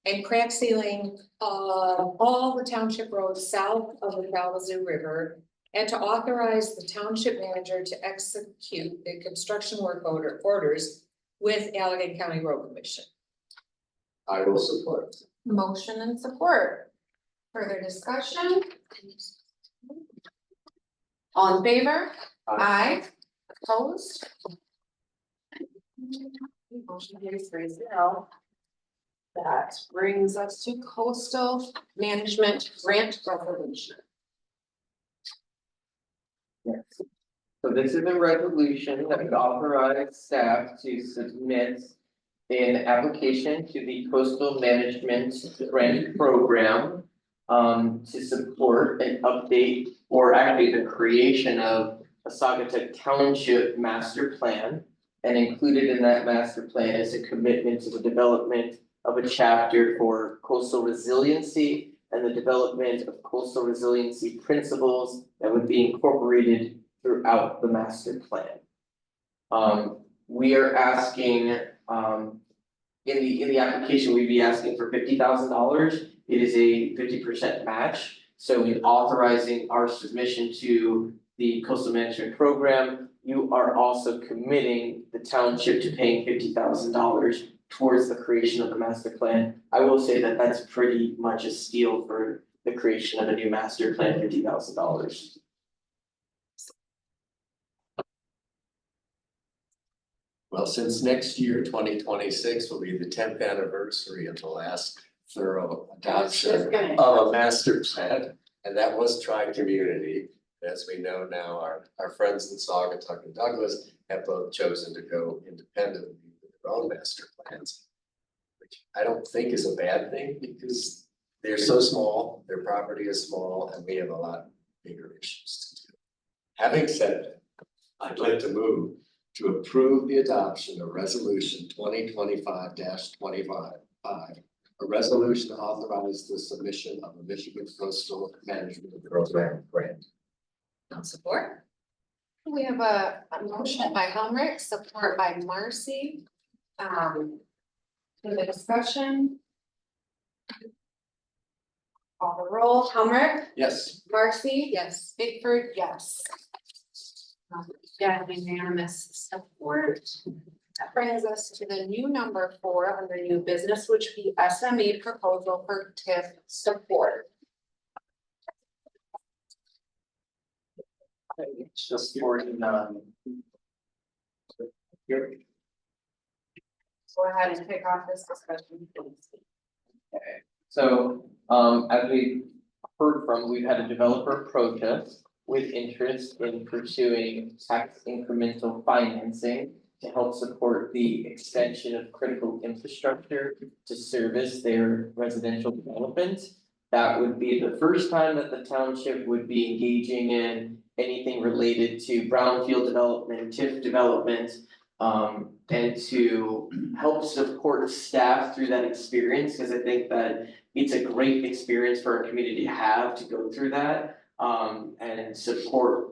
and crack sealing all the township roads south of the Kalamazoo River, and to authorize the township manager to execute the construction work orders with Allegan County Road Commission. I will support. Motion and support. Further discussion? All in favor? Aye. Opposed? Motion carries 3-0. That brings us to coastal management grant resolution. Yes. So this is a resolution that would authorize staff to submit an application to the coastal management grant program. To support an update or actually the creation of a Saugatuck Township master plan. And included in that master plan is a commitment to the development of a chapter for coastal resiliency and the development of coastal resiliency principles that would be incorporated throughout the master plan. We are asking, in the application, we'd be asking for $50,000. It is a 50% match, so in authorizing our submission to the coastal management program, you are also committing the township to paying $50,000 towards the creation of the master plan. I will say that that's pretty much a steal for the creation of a new master plan, $50,000. Well, since next year, 2026, will be the 10th anniversary of the last thorough adoption of a master plan. And that was tri-community. As we know now, our friends in Saugatuck and Douglas have both chosen to go independently with their own master plans. Which I don't think is a bad thing because they're so small, their property is small, and we have a lot bigger issues to do. Having said that, I'd like to move to approve the adoption of resolution 2025-25, a resolution to authorize the submission of a Michigan Coastal Management Program grant. I'll support. We have a motion by Helmrich, support by Marcy. For the discussion. Call the roll, Helmrich, Yes. Marcy. Yes. Bigford, yes. Yeah, unanimous support. That brings us to the new number 4 under new business, which would be SME proposal for TIF support. Just supporting, here. Go ahead and kick off this discussion, please. Okay, so, as we heard from, we've had a developer approach us with interest in pursuing tax incremental financing to help support the extension of critical infrastructure to service their residential development. That would be the first time that the township would be engaging in anything related to brownfield development, TIF development, and to help support staff through that experience, because I think that it's a great experience for our community to have to go through that. And support,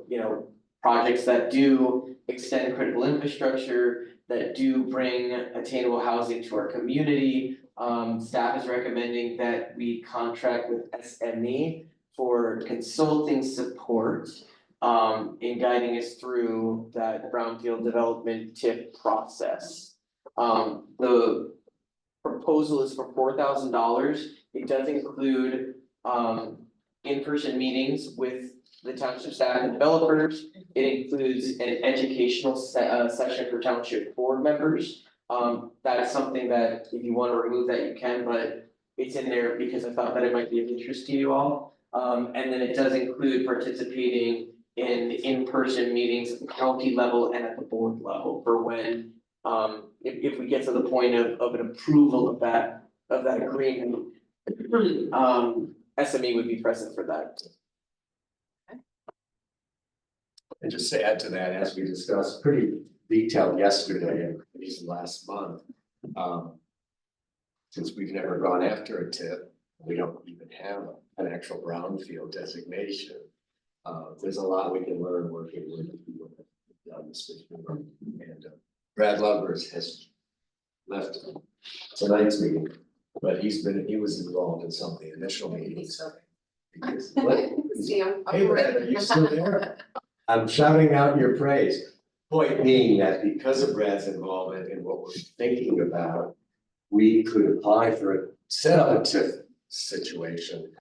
projects that do extend critical infrastructure, that do bring attainable housing to our community. Staff is recommending that we contract with SME for consulting support in guiding us through that brownfield development TIF process. The proposal is for $4,000. It does include in-person meetings with the township staff and developers. It includes an educational session for township board members. That's something that if you want to remove that, you can, but it's in there because I thought that it might be of interest to you all. And then it does include participating in in-person meetings at the county level and at the board level for when, if we get to the point of an approval of that agreement, SME would be present for that. And just to add to that, as we discussed pretty detailed yesterday and even last month, since we've never gone after a tip, we don't even have an actual brownfield designation. There's a lot we can learn working with people that have done this before. And Brad Lovers has left tonight's meeting, but he was involved in some of the initial meetings. Because, what? See him. Hey Brad, are you still there? I'm shouting out your praise. Point being that because of Brad's involvement in what we're thinking about, we could apply for set up a TIF situation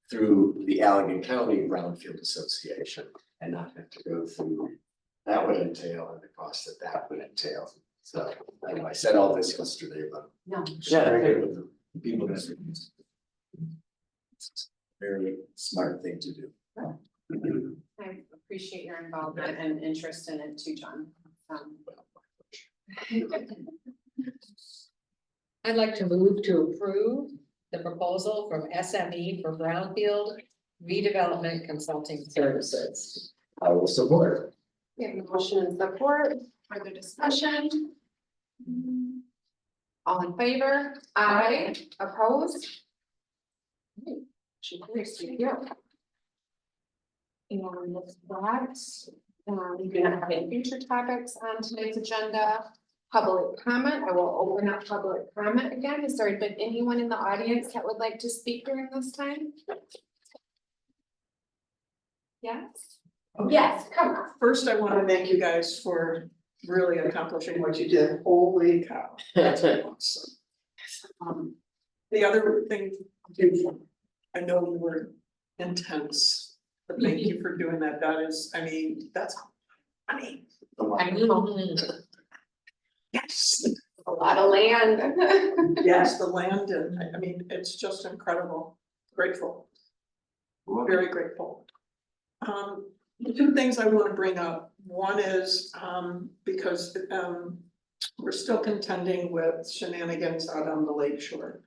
through the Allegan County Brownfield Association and not have to go through that would entail and the cost that would entail. So anyway, I said all this yesterday, but No. sharing it with the people that are it's a very smart thing to do. I appreciate your involvement and interest in it too, John. I'd like to move to approve the proposal from SME for Brownfield Redevelopment Consulting Services. I will support. We have a motion and support, further discussion. All in favor? Aye. Opposed? Motion carries. Thank you. And with that, we do not have any future topics on today's agenda. Public comment, I will open up public comment again. Is there been anyone in the audience that would like to speak during this time? Yes? Yes, come on. First, I want to thank you guys for really accomplishing what you did. Holy cow. That's awesome. The other thing, I know you were intense, but thank you for doing that. That is, I mean, that's, I mean, yes. A lot of land. Yes, the land, and I mean, it's just incredible. Grateful. Very grateful. The two things I want to bring up, one is, because, we're still contending with shenanigans out on the lake shore.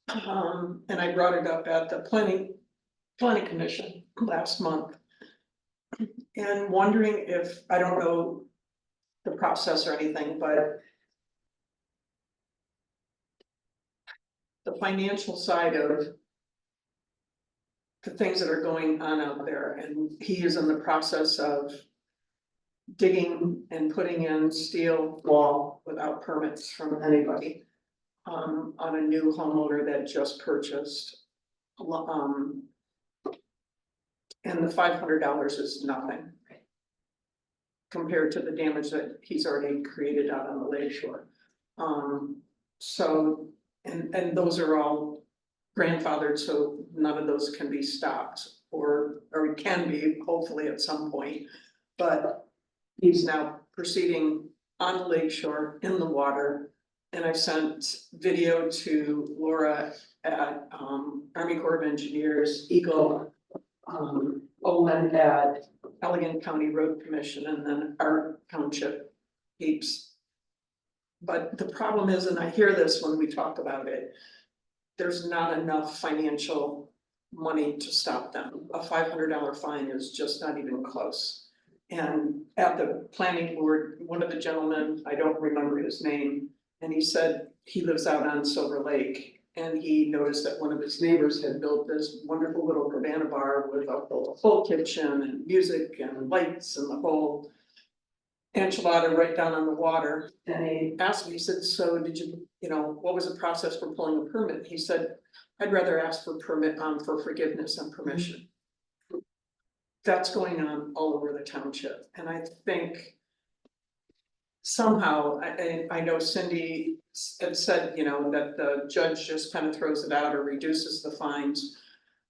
And I brought it up at the planning commission last month. And wondering if, I don't know the process or anything, but the financial side of the things that are going on out there, and he is in the process of digging and putting in steel wall without permits from anybody on a new homeowner that just purchased. And the $500 is nothing compared to the damage that he's already created out on the lake shore. So, and those are all grandfathered, so none of those can be stopped or can be hopefully at some point. But he's now proceeding on the lake shore in the water. And I sent video to Laura at Army Corps of Engineers, Eagle, Olin at Allegan County Road Commission, and then our township peeps. But the problem is, and I hear this when we talk about it, there's not enough financial money to stop them. A $500 fine is just not even close. And at the planning board, one of the gentlemen, I don't remember his name, and he said he lives out on Silver Lake. And he noticed that one of his neighbors had built this wonderful little cabana bar with a full kitchen and music and lights and the whole enchilada right down on the water. And he asked me, he said, so did you, what was the process for pulling a permit? He said, I'd rather ask for permit for forgiveness and permission. That's going on all over the township. And I think somehow, I know Cindy had said, that the judge just kind of throws it out or reduces the fines.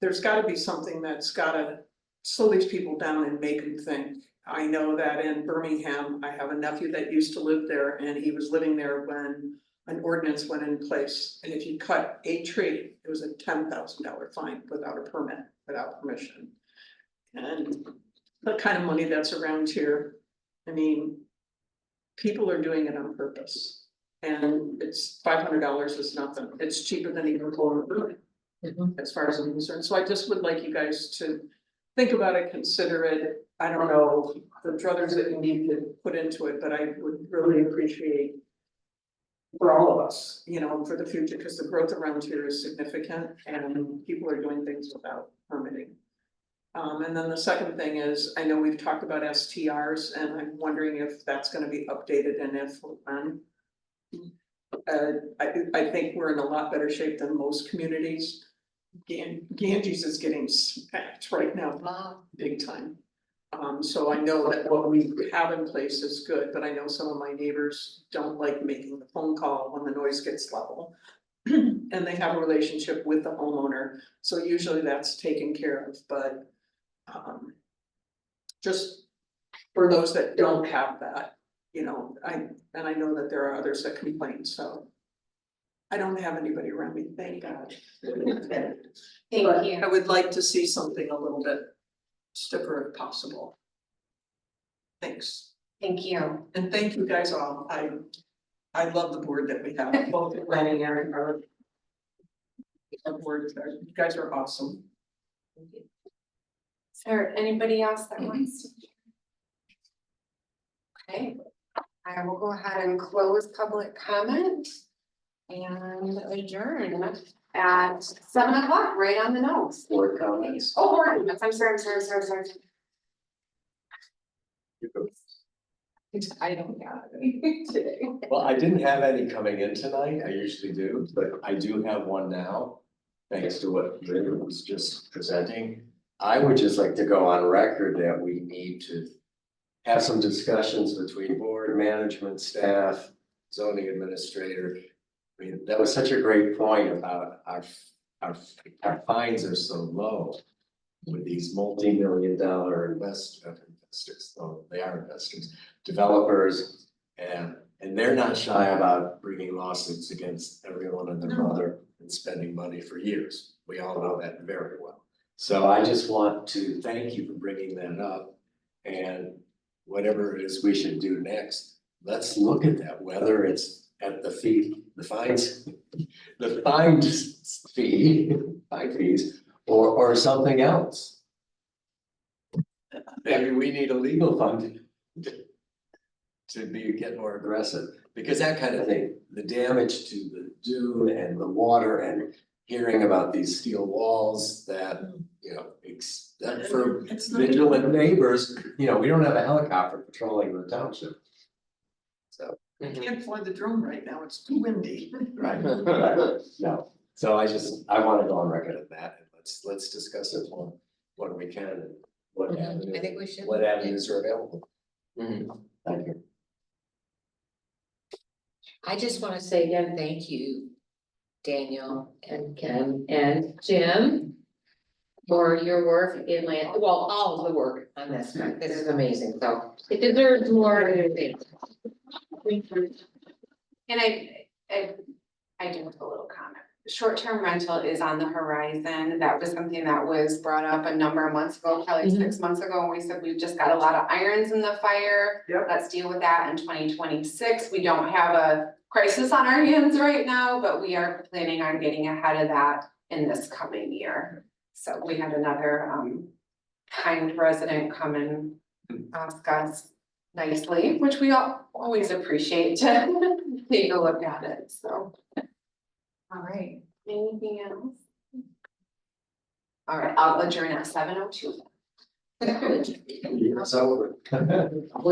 There's gotta be something that's gotta slow these people down and make them think. I know that in Birmingham, I have a nephew that used to live there and he was living there when an ordinance went in place. And if you cut a tree, it was a $10,000 fine without a permit, without permission. And the kind of money that's around here, I mean, people are doing it on purpose. And it's $500 is nothing. It's cheaper than even pulling a permit. As far as I'm concerned, so I just would like you guys to think about it, consider it. I don't know the druthers that you need to put into it, but I would really appreciate. For all of us, you know, for the future, because the growth around here is significant and people are doing things without permitting. And then the second thing is, I know we've talked about STRs and I'm wondering if that's gonna be updated and if when. I think we're in a lot better shape than most communities. Ganges is getting smacked right now, Wow. big time. So I know that what we have in place is good, but I know some of my neighbors don't like making the phone call when the noise gets level. And they have a relationship with the homeowner, so usually that's taken care of, but. Just for those that don't have that, you know, I know that there are others that complain, so. I don't have anybody around me, thank God. Thank But you. I would like to see something a little bit stiffer if possible. Thanks, Thank you. and thank you guys all, I love the board that we have, both the planning and our. Board, you guys are awesome. Is there anybody else that wants to? Okay, I will go ahead and close public comment. And adjourn at 7 o'clock, right on the nose. Board comments. Oh, board comments, I'm sorry. I don't got any today. Well, I didn't have any coming in tonight, I usually do, but I do have one now, thanks to what Lynn was just presenting. I would just like to go on record that we need to have some discussions between board, management, staff, zoning administrator. I mean, that was such a great point about our fines are so low with these multi-million-dollar investors, oh, they are investors, developers, and they're not shy about bringing lawsuits against everyone and their mother and spending money for years. We all know that very well. So I just want to thank you for bringing that up, and whatever it is we should do next, let's look at that, whether it's at the fee, the fines, the fine fees, or something else. Maybe we need a legal fund to get more aggressive, because that kind of thing, the damage to the dune and the water and hearing about these steel walls that, you know, that for It's not- vigilant neighbors, you know, we don't have a helicopter patrolling the township. So. I can't fly the drone right now, it's too windy. Right. No, so I wanna go on record of that, and let's discuss it when we can, and what avenues. I think we should. What avenues are available. Thank you. I just want to say again, thank you, Daniel and Ken and Jim, for your work in all of the work on this. This is amazing, so it deserves more. And I do have a little comment. Short-term rental is on the horizon. That was something that was brought up a number of months ago, probably 6 months ago, and we said we've just got a lot of irons in the fire. Yep. Let's deal with that in 2026. We don't have a crisis on our hands right now, but we are planning on getting ahead of that in this coming year. So we had another kind resident come and ask us nicely, which we always appreciate to take a look at it, so. All right, anything else? All right, I'll adjourn at 7:02. It's over.